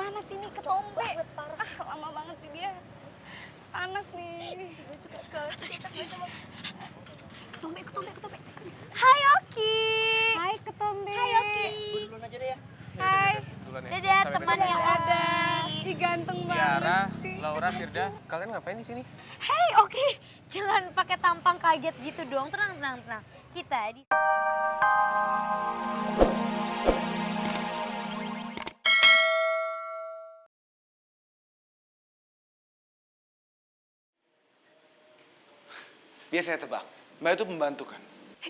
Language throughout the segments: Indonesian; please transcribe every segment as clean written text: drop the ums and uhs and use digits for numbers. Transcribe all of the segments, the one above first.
Panas ini ketombe. Lama banget sih dia. Panas nih. Ketombe. Hai Oki. Hai ketombe. Hai Oki. Gue duluan aja deh ya. Hai. Duluan ya. Dadah Sampai teman besok yang ya. ada. Ih ganteng banget. Tiara, Laura, Firda, kalian ngapain di sini? Hei Oki, jangan pakai tampang kaget gitu dong. Tenang. Kita di Biar saya tebak, Mbak itu pembantu kan?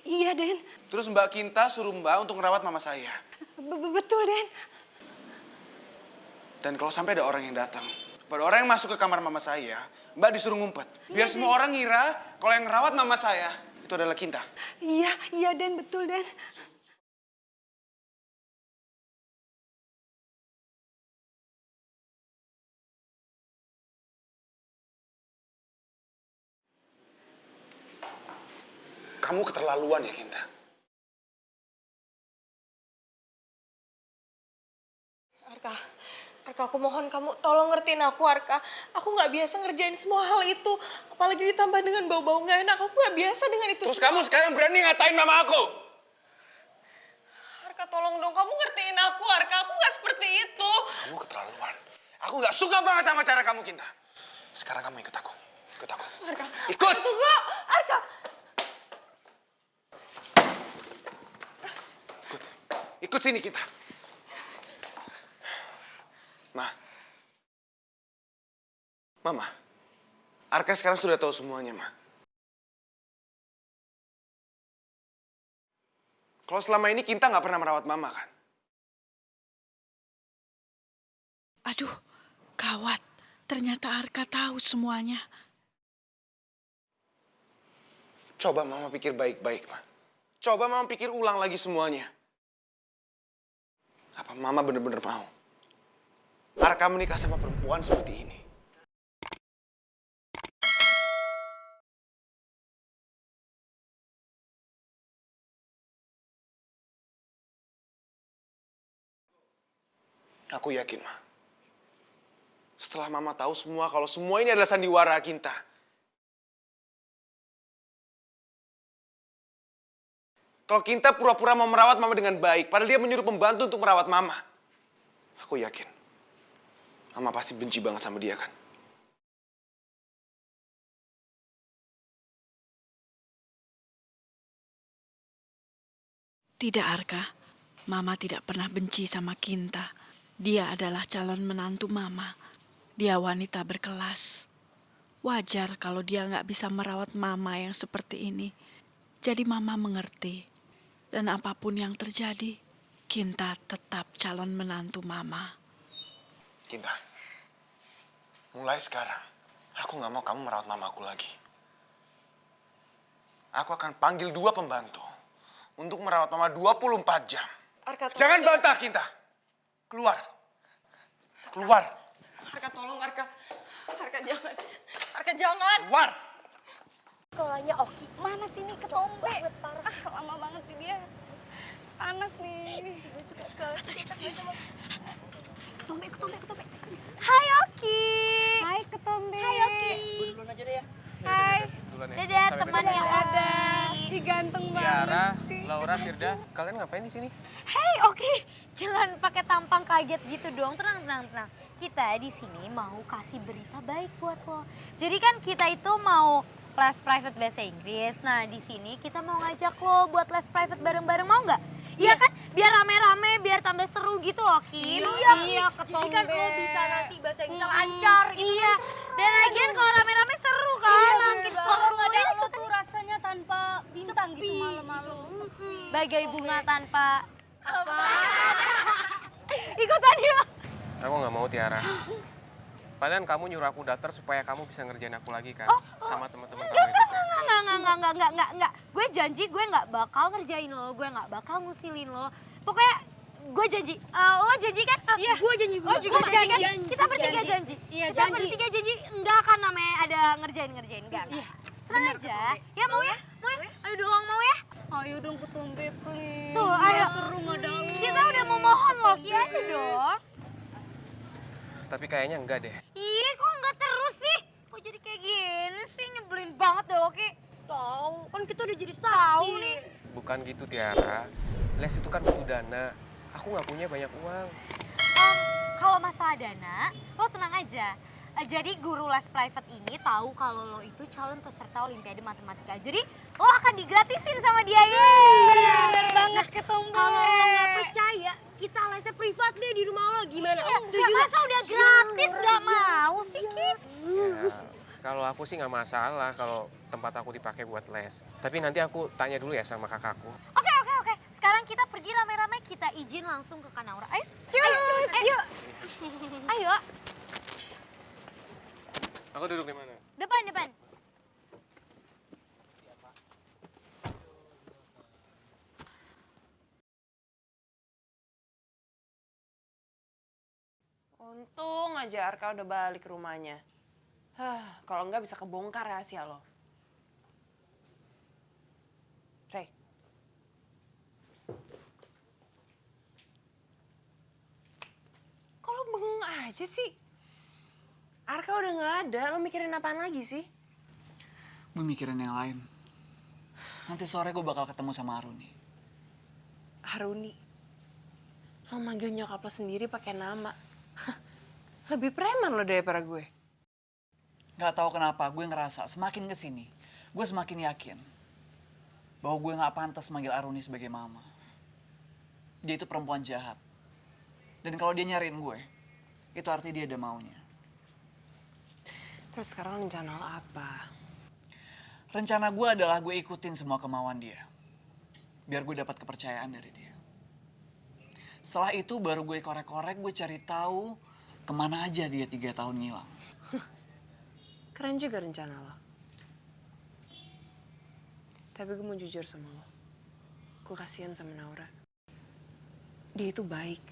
Iya Den, Terus Mbak Kinta suruh Mbak untuk ngerawat mama saya. betul Den. Dan kalau sampai ada orang yang datang, pada orang yang masuk ke kamar mama saya, Mbak disuruh ngumpet. Biar semua orang ngira kalau yang ngerawat mama saya itu adalah Kinta. Iya Den, betul Den. Kamu keterlaluan ya Kinta. Arka, aku mohon kamu tolong ngertiin aku, Arka. Aku nggak biasa ngerjain semua hal itu. Apalagi ditambah dengan bau-bau nggak enak. Aku nggak biasa dengan itu Terus semua. kamu sekarang berani ngatain mama aku? Arka, tolong dong. Kamu ngertiin aku, Arka. Aku nggak seperti itu. Kamu keterlaluan. Aku nggak suka banget sama cara kamu Kinta. Sekarang kamu ikut aku. Arka, Ikut! Arka, tunggu. Arka. Ikut sini Kinta. Mama, Arka sekarang sudah tahu semuanya, Ma. Kalau selama ini Kinta nggak pernah merawat Mama, kan? Aduh, gawat. Ternyata Arka tahu semuanya. Coba Mama pikir baik-baik, Ma. Coba Mama pikir ulang lagi semuanya. Apa Mama bener-bener mau Arka menikah sama perempuan seperti ini? Aku yakin, Ma. Setelah Mama tahu semua kalau semua ini adalah sandiwara Kinta. Kalau Kinta pura-pura mau merawat Mama dengan baik, padahal dia menyuruh pembantu untuk merawat Mama. Aku yakin, Mama pasti benci banget sama dia, kan? Tidak, Arka. Mama tidak pernah benci sama Kinta. Dia adalah calon menantu Mama. Dia wanita berkelas. Wajar kalau dia nggak bisa merawat Mama yang seperti ini. Jadi Mama mengerti. Dan apapun yang terjadi, Kinta tetap calon menantu Mama. Kinta, mulai sekarang, aku nggak mau kamu merawat Mamaku lagi. Aku akan panggil 2 pembantu untuk merawat Mama 24 jam. Arka, tolong. Jangan bantah, Kinta. Keluar. Arka, tolong, Arka. Arka, jangan. Arka, jangan. Keluar. Sekolahnya Oki, mana sini ketombe. Lama banget sih dia. Panas nih. Ketombe. Hai Oki. Hai ketombe. Hai Oki. Gue duluan aja deh ya. Hai. Duluan ya. Dadah Sampai teman besok ya. yang ada. Ih ganteng Tiara, banget. Laura, Firda, kalian ngapain di sini? Hei Oki, jangan pakai tampang kaget gitu dong. Tenang. Kita di sini mau kasih berita baik buat lo. Jadi kan kita itu mau les private bahasa Inggris. Nah di sini kita mau ngajak lo buat les private bareng-bareng, mau nggak? Iya kan? Biar rame-rame, biar tambah seru gitu loh Ki. Iya, jadi kan lo bisa nanti bahasa Inggris lancar gitu. Iya, dan lagian kalau rame-rame seru kan? Makin seru ada ya. lo tuh rasanya tanpa bintang gitu malam-malam. Bagai bunga tanpa apa? Ikutan yuk. Aku nggak mau, Tiara. Padahal kamu nyuruh aku daftar supaya kamu bisa ngerjain aku lagi kan? Sama teman-teman kamu itu. Enggak. Gue janji gue nggak bakal ngerjain lo, gue nggak bakal ngusilin lo. Pokoknya gue janji. Lo janji kan? Iya. Gue janji. Lo juga janji kan? Kita bertiga janji. Iya, Kita bertiga janji nggak akan namanya ada ngerjain enggak. Iya. Tenang aja. Ya mau ya? Ayo dong mau ya? Ayo dong ketombe please. Tuh, ayo. Seru nggak ada lo. Kita udah mau mohon lo, Ki. Ayo dong. tapi kayaknya enggak deh. Ih, kok nggak terus sih? Kok jadi kayak gini sih? Nyebelin banget deh, Oki. Tahu, kan kita udah jadi saksi nih. Bukan gitu Tiara, les itu kan butuh dana. Aku nggak punya banyak uang. Kalau masalah dana, lo tenang aja. Jadi guru les private ini tahu kalau lo itu calon peserta Olimpiade Matematika. Jadi lo akan digratisin sama dia. Iya, bener banget Ketumbe. Kalau lo nggak percaya, kita lesnya privat deh di rumah lo. Gimana? Iya, masa udah gratis nggak mau sih, Ki? Ya, kalau aku sih nggak masalah kalau tempat aku dipakai buat les. Tapi nanti aku tanya dulu ya sama kakakku. Oke. Sekarang kita pergi rame-rame, kita izin langsung ke Kanaura. Ayo. Ayo. Ayo. Aku duduk di mana? Depan. Untung aja Arka udah balik ke rumahnya. Kalau nggak bisa kebongkar rahasia lo. Rey. Kok lo bengong aja sih? Arka udah nggak ada, lo mikirin apaan lagi sih? Gue mikirin yang lain. Nanti sore gue bakal ketemu sama Aruni. Haruni, lo manggil nyokap lo sendiri pakai nama. Lebih preman lo daripada gue. Gak tahu kenapa gue ngerasa semakin kesini, gue semakin yakin bahwa gue gak pantas manggil Aruni sebagai mama. Dia itu perempuan jahat. Dan kalau dia nyariin gue, itu artinya dia ada maunya. Terus sekarang rencana lo apa? Rencana gue adalah gue ikutin semua kemauan dia. Biar gue dapat kepercayaan dari dia. Setelah itu baru gue korek-korek, gue cari tahu kemana aja dia 3 tahun ngilang. Keren juga rencana lo. Tapi gue mau jujur sama lo. Gue kasihan sama Naura. Dia itu baik.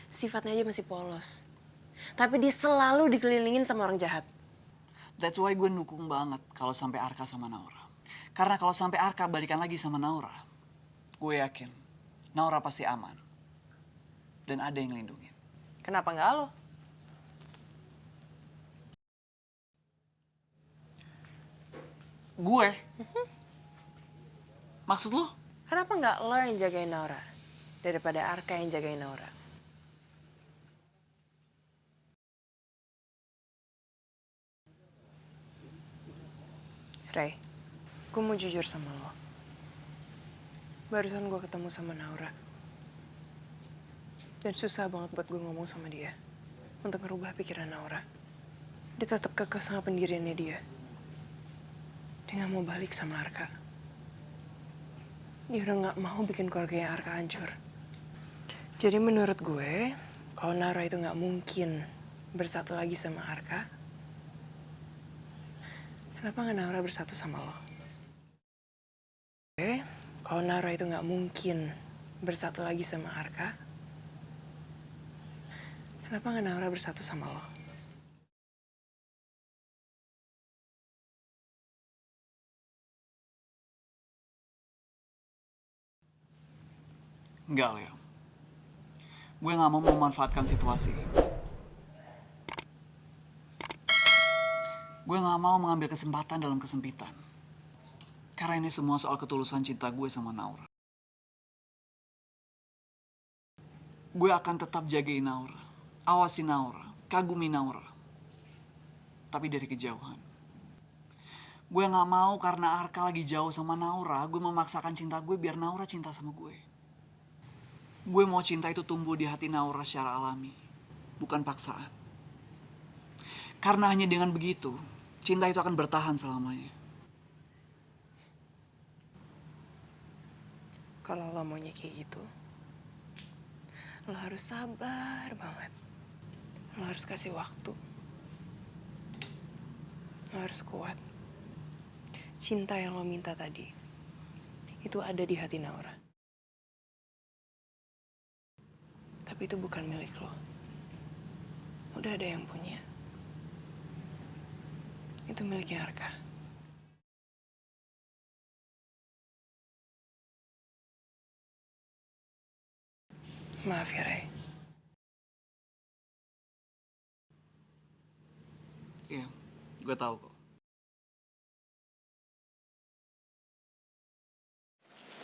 Sifatnya aja masih polos. Tapi dia selalu dikelilingin sama orang jahat. That's why gue dukung banget kalau sampai Arka sama Naura. Karena kalau sampai Arka balikan lagi sama Naura, gue yakin Naura pasti aman. Dan ada yang ngelindungin. Kenapa nggak lo? Gue? Maksud lu? Kenapa nggak lo yang jagain Naura? Daripada Arka yang jagain Naura. Rey, gue mau jujur sama lo. Barusan gue ketemu sama Naura. Dan susah banget buat gue ngomong sama dia. Untuk ngerubah pikiran Naura. Dia tetap kekeh sama pendiriannya dia. Dia gak mau balik sama Arka. Dia udah gak mau bikin keluarganya Arka hancur. Jadi menurut gue, kalau Naura itu gak mungkin bersatu lagi sama Arka, kenapa gak Naura bersatu sama lo? Kalau Naura itu gak mungkin bersatu lagi sama Arka, kenapa gak Naura bersatu sama lo? Enggak, Leo. Gue gak mau memanfaatkan situasi. Gue gak mau mengambil kesempatan dalam kesempitan. Karena ini semua soal ketulusan cinta gue sama Naura. Gue akan tetap jagain Naura, awasi Naura, kagumi Naura. Tapi dari kejauhan. Gue gak mau karena Arka lagi jauh sama Naura, gue memaksakan cinta gue biar Naura cinta sama gue. Gue mau cinta itu tumbuh di hati Naura secara alami, bukan paksaan. Karena hanya dengan begitu, cinta itu akan bertahan selamanya. Kalau lo maunya kayak gitu, lo harus sabar banget. Lo harus kasih waktu. Lo harus kuat. Cinta yang lo minta tadi, itu ada di hati Naura. Tapi itu bukan milik lo. Udah ada yang punya. Itu miliknya Arka. Maaf ya, Rey. Gue tahu kok.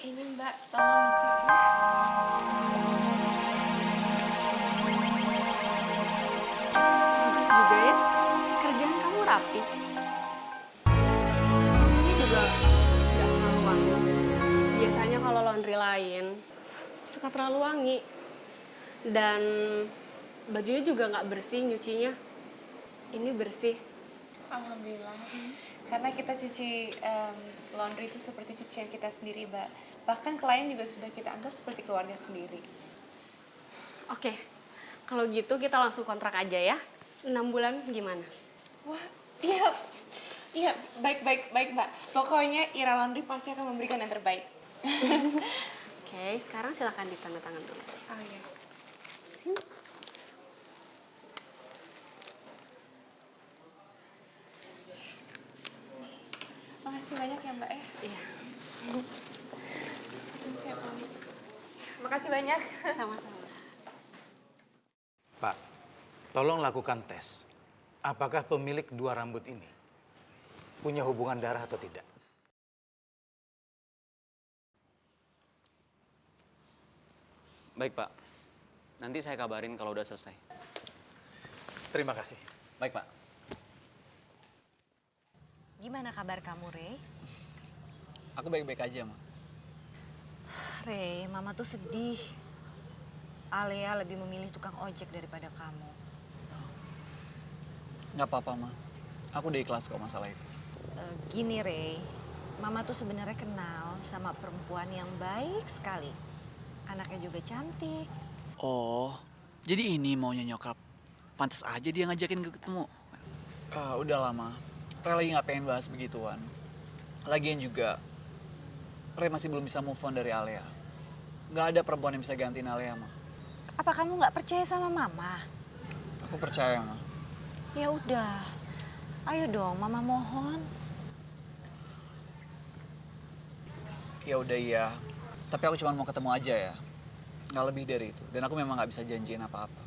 Ini Mbak, tolong dicek. Bagus juga ya, kerjaan kamu rapi. Ini juga nggak terlalu wangi. Biasanya kalau laundry lain suka terlalu wangi. Dan bajunya juga nggak bersih nyucinya. Ini bersih. Alhamdulillah. Karena kita cuci laundry itu seperti cucian kita sendiri, Mbak. Bahkan klien juga sudah kita anggap seperti keluarga sendiri. Oke, kalau gitu kita langsung kontrak aja ya. 6 bulan gimana? Wah, iya. Iya, baik, Mbak. Pokoknya Ira Laundry pasti akan memberikan yang terbaik. Oke, sekarang silakan ditandatangan dulu. Oh iya. Sini. Makasih banyak ya, Mbak. Iya, Siap, Mbak. Makasih banyak. sama-sama. Pak, tolong lakukan tes. Apakah pemilik dua rambut ini punya hubungan darah atau tidak? Baik, Pak. Nanti saya kabarin kalau udah selesai. Terima kasih. Baik, Pak. Gimana kabar kamu, Rey? Aku baik-baik aja, Ma. Rey, Mama tuh sedih. Alea lebih memilih tukang ojek daripada kamu. Nggak apa-apa, Ma. Aku udah ikhlas kok masalah itu. Gini, Rey. Mama tuh sebenarnya kenal sama perempuan yang baik sekali. Anaknya juga cantik. Oh, jadi ini maunya nyokap. Pantas aja dia ngajakin gue ketemu. Udah lama. Ray lagi nggak pengen bahas begituan. Lagian juga, Ray masih belum bisa move on dari Alea. Nggak ada perempuan yang bisa gantiin Alea, Ma. Apa kamu nggak percaya sama Mama? Aku percaya, Ma. Ya udah, ayo dong, Mama mohon. Ya udah iya. Tapi aku cuma mau ketemu aja ya. Nggak lebih dari itu. Dan aku memang nggak bisa janjiin apa-apa.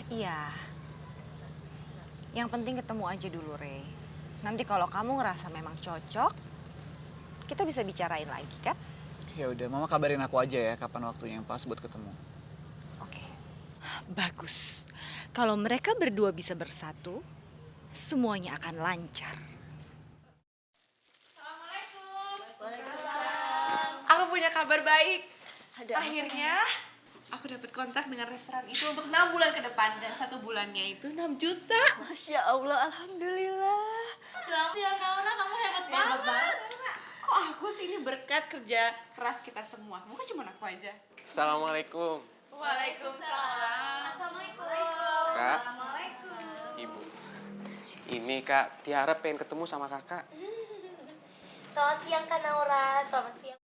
Iya. Yang penting ketemu aja dulu, Rey. Nanti kalau kamu ngerasa memang cocok, kita bisa bicarain lagi, kan? Ya udah, Mama kabarin aku aja ya kapan waktunya yang pas buat ketemu. Oke. Bagus. Kalau mereka berdua bisa bersatu, semuanya akan lancar. Aku punya kabar baik. Akhirnya aku dapat kontrak dengan restoran itu untuk 6 bulan ke depan. Dan 1 bulannya itu 6 juta. Masya Allah, Alhamdulillah. Selamat ya, Naura, kamu hebat banget. Kok aku sih, ini berkat kerja keras kita semua. Bukan cuma aku aja. Assalamualaikum. Waalaikumsalam. Assalamualaikum. Kak. Assalamualaikum. Ibu. Ini Kak, Tiara pengen ketemu sama kakak. Selamat siang, Kak Naura. Selamat siang.